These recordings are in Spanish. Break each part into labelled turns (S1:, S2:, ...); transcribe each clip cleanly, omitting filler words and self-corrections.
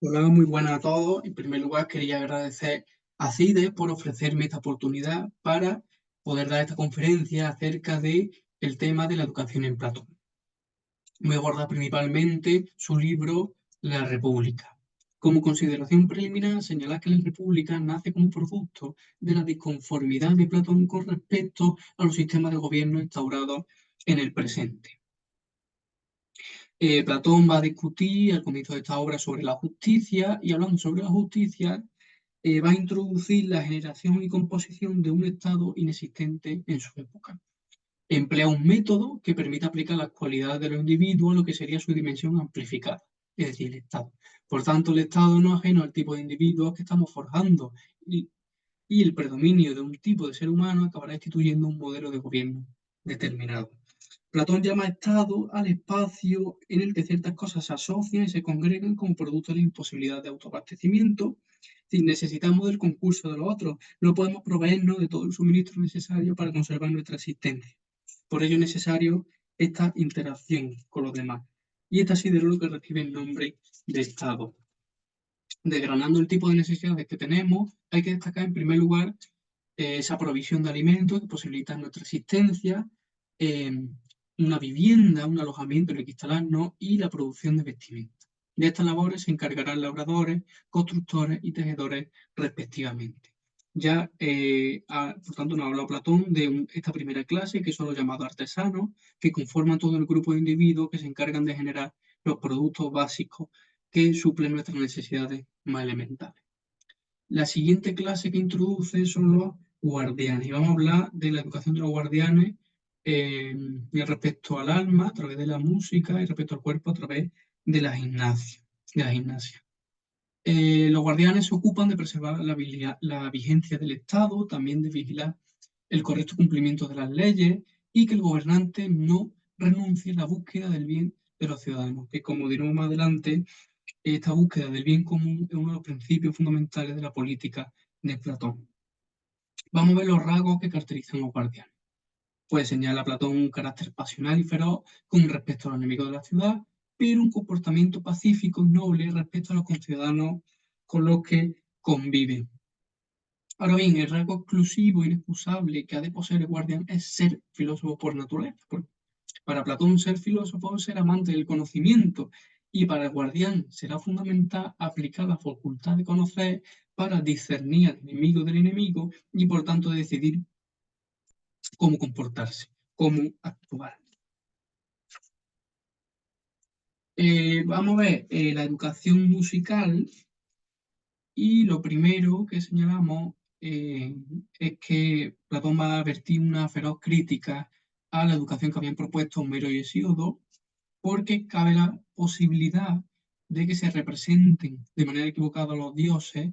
S1: Hola, muy buenas a todos. En primer lugar, quería agradecer a CIDE por ofrecerme esta oportunidad para poder dar esta conferencia acerca de el tema de la educación en Platón. Voy a abordar principalmente su libro La República. Como consideración preliminar, señalar que la República nace como producto de la disconformidad de Platón con respecto a los sistemas de gobierno instaurados en el presente. Platón va a discutir al comienzo de esta obra sobre la justicia y hablando sobre la justicia va a introducir la generación y composición de un Estado inexistente en su época. Emplea un método que permite aplicar las cualidades de los individuos a lo que sería su dimensión amplificada, es decir, el Estado. Por tanto, el Estado no es ajeno al tipo de individuos que estamos forjando y el predominio de un tipo de ser humano acabará instituyendo un modelo de gobierno determinado. Platón llama Estado al espacio en el que ciertas cosas se asocian y se congregan como producto de la imposibilidad de autoabastecimiento. Si necesitamos del concurso de los otros, no podemos proveernos de todo el suministro necesario para conservar nuestra existencia. Por ello es necesario esta interacción con los demás. Y esta sí de lo que recibe el nombre de Estado. Desgranando el tipo de necesidades que tenemos, hay que destacar en primer lugar esa provisión de alimentos que posibilita nuestra existencia, eh, una vivienda, un alojamiento en el que instalarnos y la producción de vestimenta. De estas labores se encargarán labradores, constructores y tejedores respectivamente. Ya, por tanto, nos ha hablado Platón de esta primera clase, que son los llamados artesanos, que conforman todo el grupo de individuos que se encargan de generar los productos básicos que suplen nuestras necesidades más elementales. La siguiente clase que introduce son los guardianes. Y vamos a hablar de la educación de los guardianes respecto al alma a través de la música y respecto al cuerpo a través de la gimnasia. Los guardianes se ocupan de preservar la vigencia del Estado, también de vigilar el correcto cumplimiento de las leyes y que el gobernante no renuncie a la búsqueda del bien de los ciudadanos, que como diremos más adelante, esta búsqueda del bien común es uno de los principios fundamentales de la política de Platón. Vamos a ver los rasgos que caracterizan a los guardianes. Pues señala Platón un carácter pasional y feroz con respecto a los enemigos de la ciudad, pero un comportamiento pacífico y noble respecto a los conciudadanos con los que conviven. Ahora bien, el rasgo exclusivo e inexcusable que ha de poseer el guardián es ser filósofo por naturaleza. Para Platón, ser filósofo es ser amante del conocimiento, y para el guardián será fundamental aplicar la facultad de conocer para discernir al enemigo del enemigo y por tanto decidir cómo comportarse, cómo actuar. Vamos a ver la educación musical y lo primero que señalamos es que Platón va a vertir una feroz crítica a la educación que habían propuesto Homero y Hesíodo, porque cabe la posibilidad de que se representen de manera equivocada a los dioses,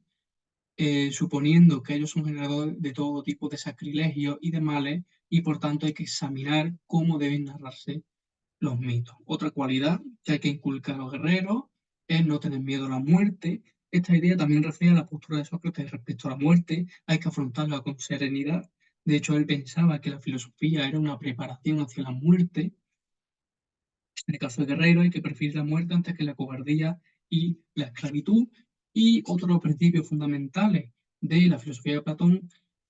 S1: suponiendo que ellos son generadores de todo tipo de sacrilegios y de males, y por tanto hay que examinar cómo deben narrarse los mitos. Otra cualidad que hay que inculcar a los guerreros es no tener miedo a la muerte. Esta idea también refleja la postura de Sócrates respecto a la muerte, hay que afrontarla con serenidad. De hecho, él pensaba que la filosofía era una preparación hacia la muerte. En el caso de guerrero hay que preferir la muerte antes que la cobardía y la esclavitud. Y otro de los principios fundamentales de la filosofía de Platón,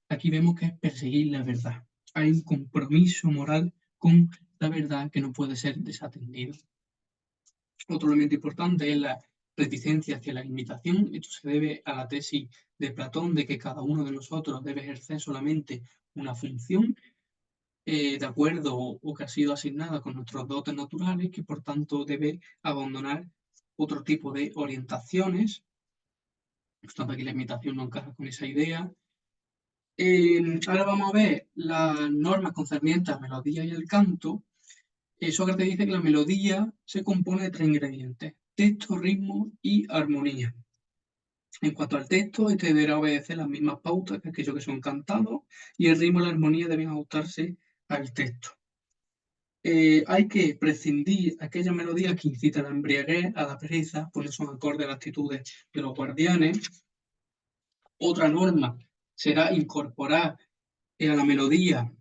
S1: aquí vemos que es perseguir la verdad. Hay un compromiso moral con la verdad que no puede ser desatendido. Otro elemento importante es la reticencia hacia la imitación. Esto se debe a la tesis de Platón de que cada uno de nosotros debe ejercer solamente una función de acuerdo o que ha sido asignada con nuestros dotes naturales, que por tanto debe abandonar otro tipo de orientaciones. Por tanto, aquí la imitación no encaja con esa idea. Ahora vamos a ver las normas concernientes a melodía y el canto. Sócrates dice que la melodía se compone de tres ingredientes: texto, ritmo y armonía. En cuanto al texto, este deberá obedecer las mismas pautas que aquellos que son cantados, y el ritmo y la armonía deben ajustarse al texto. Hay que prescindir aquella melodía que incita a la embriaguez, a la pereza, pues no son acordes a las actitudes de los guardianes. Otra norma será incorporar a la melodía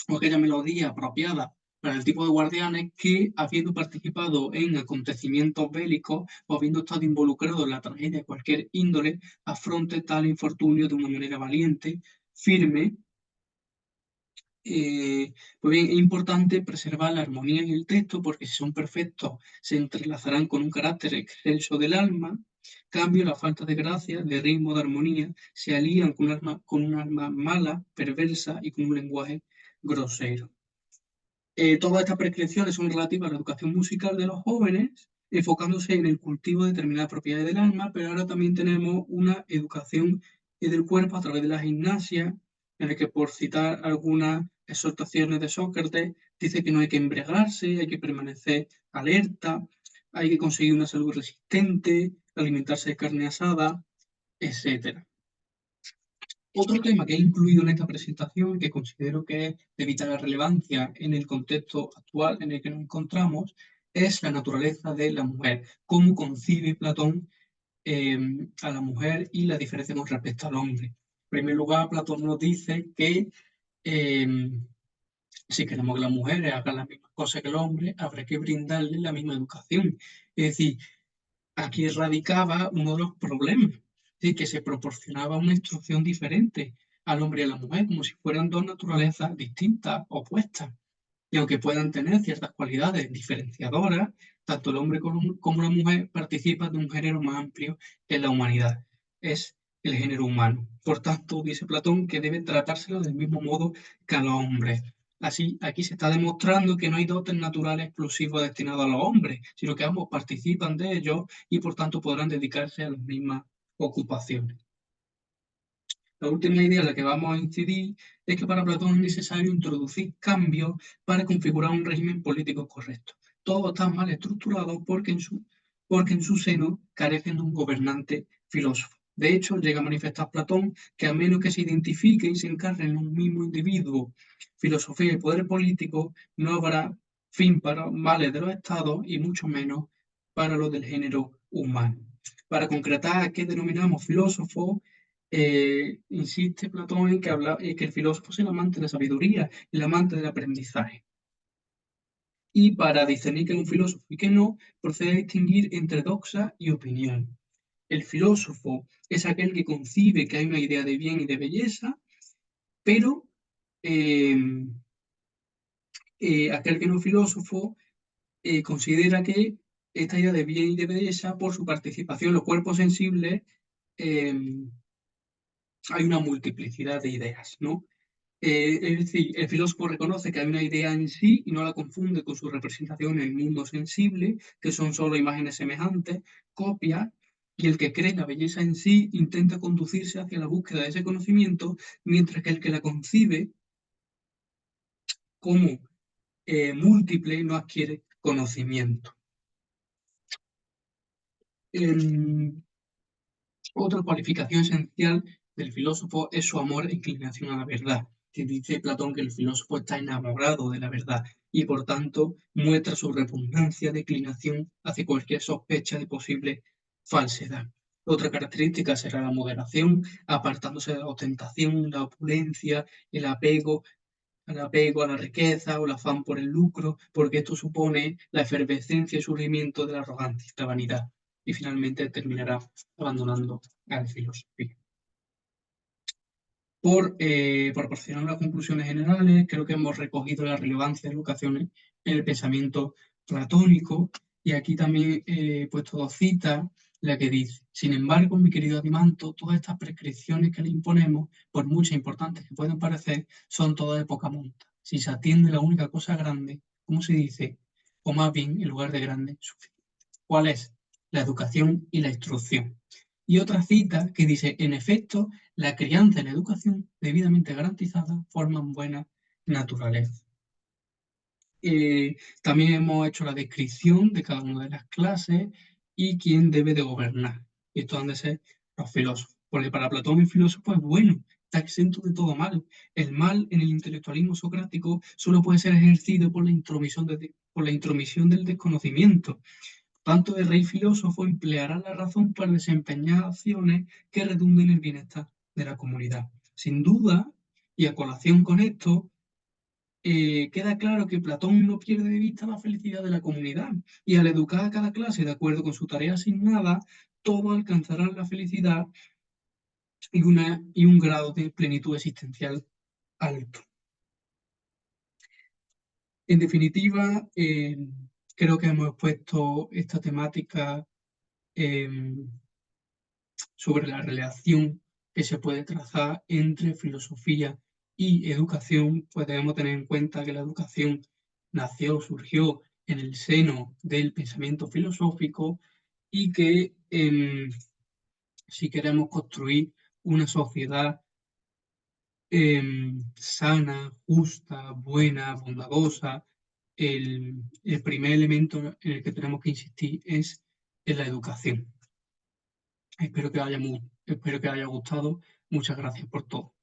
S1: o aquella melodía apropiada para el tipo de guardianes que, habiendo participado en acontecimientos bélicos o habiendo estado involucrado en la tragedia de cualquier índole, afronte tal infortunio de una manera valiente, firme. Pues bien, es importante preservar la armonía en el texto porque si son perfectos se entrelazarán con un carácter excelso del alma. Cambio, la falta de gracia, de ritmo, de armonía, se alían con un alma mala, perversa y con un lenguaje grosero. Todas estas prescripciones son relativas a la educación musical de los jóvenes, enfocándose en el cultivo de determinadas propiedades del alma, pero ahora también tenemos una educación del cuerpo a través de la gimnasia, en la que, por citar algunas exhortaciones de Sócrates, dice que no hay que embriagarse, hay que permanecer alerta, hay que conseguir una salud resistente, alimentarse de carne asada, etcétera. Otro tema que he incluido en esta presentación, que considero que es de vital relevancia en el contexto actual en el que nos encontramos, es la naturaleza de la mujer, cómo concibe Platón a la mujer y la diferencia con respecto al hombre. En primer lugar, Platón nos dice que eh, si queremos que las mujeres hagan las mismas cosas que el hombre, habrá que brindarles la misma educación. Es decir, aquí radicaba uno de los problemas, de que se proporcionaba una instrucción diferente al hombre y a la mujer, como si fueran dos naturalezas distintas, opuestas. Y aunque puedan tener ciertas cualidades diferenciadoras, tanto el hombre como la mujer participan de un género más amplio en la humanidad. Es el género humano. Por tanto, dice Platón que debe tratárselo del mismo modo que a los hombres. Así, aquí se está demostrando que no hay dotes naturales exclusivos destinados a los hombres, sino que ambos participan de ellos y por tanto podrán dedicarse a las mismas ocupaciones. La última idea en la que vamos a incidir es que para Platón es necesario introducir cambios para configurar un régimen político correcto. Todo está mal estructurado porque en su seno carecen de un gobernante filósofo. De hecho, llega a manifestar Platón que a menos que se identifique y se encarne en un mismo individuo filosofía y poder político, no habrá fin para los males de los estados y mucho menos para los del género humano. Para concretar a qué denominamos filósofo, insiste Platón en que el filósofo es el amante de la sabiduría, el amante del aprendizaje. Y para discernir que es un filósofo y que no, procede a distinguir entre doxa y opinión. El filósofo es aquel que concibe que hay una idea de bien y de belleza, pero eh, aquel que no es filósofo considera que esta idea de bien y de belleza, por su participación en los cuerpos sensibles, eh, hay una multiplicidad de ideas, ¿no? Es decir, el filósofo reconoce que hay una idea en sí y no la confunde con su representación en el mundo sensible, que son solo imágenes semejantes, copias, y el que cree en la belleza en sí intenta conducirse hacia la búsqueda de ese conocimiento, mientras que el que la concibe como múltiple no adquiere conocimiento. Em, Otra cualificación esencial del filósofo es su amor e inclinación a la verdad. Que dice Platón que el filósofo está enamorado de la verdad y por tanto muestra su repugnancia de inclinación hacia cualquier sospecha de posible falsedad. Otra característica será la moderación, apartándose de la ostentación, la opulencia, el apego a la riqueza o el afán por el lucro, porque esto supone la efervescencia y surgimiento de la arrogancia y la vanidad, y finalmente terminará abandonando a la filosofía. Por proporcionar unas conclusiones generales, creo que hemos recogido la relevancia de las educaciones en el pensamiento platónico, y aquí también he puesto dos citas, la que dice: sin embargo, mi querido Adimanto, todas estas prescripciones que le imponemos, por muchas importantes que puedan parecer, son todas de poca monta. Si se atiende la única cosa grande, ¿cómo se dice? O más bien, en lugar de grande, suficiente. ¿Cuál es? La educación y la instrucción. Y otra cita que dice: en efecto, la crianza y la educación debidamente garantizadas forman buena naturaleza. También hemos hecho la descripción de cada una de las clases y quién debe de gobernar. Y esto han de ser los filósofos. Porque para Platón el filósofo es bueno, está exento de todo mal. El mal en el intelectualismo socrático solo puede ser ejercido por por la intromisión del desconocimiento. Tanto el rey filósofo empleará la razón para desempeñar acciones que redunden en el bienestar de la comunidad. Sin duda, y a colación con esto, queda claro que Platón no pierde de vista la felicidad de la comunidad y al educar a cada clase de acuerdo con su tarea asignada, todos alcanzarán la felicidad y un grado de plenitud existencial alto. En definitiva, creo que hemos expuesto esta temática em, sobre la relación que se puede trazar entre filosofía y educación, pues debemos tener en cuenta que la educación surgió en el seno del pensamiento filosófico y que si queremos construir una sociedad sana, justa, buena, bondadosa, el primer elemento en el que tenemos que insistir es en la educación. Espero que haya gustado. Muchas gracias por todo.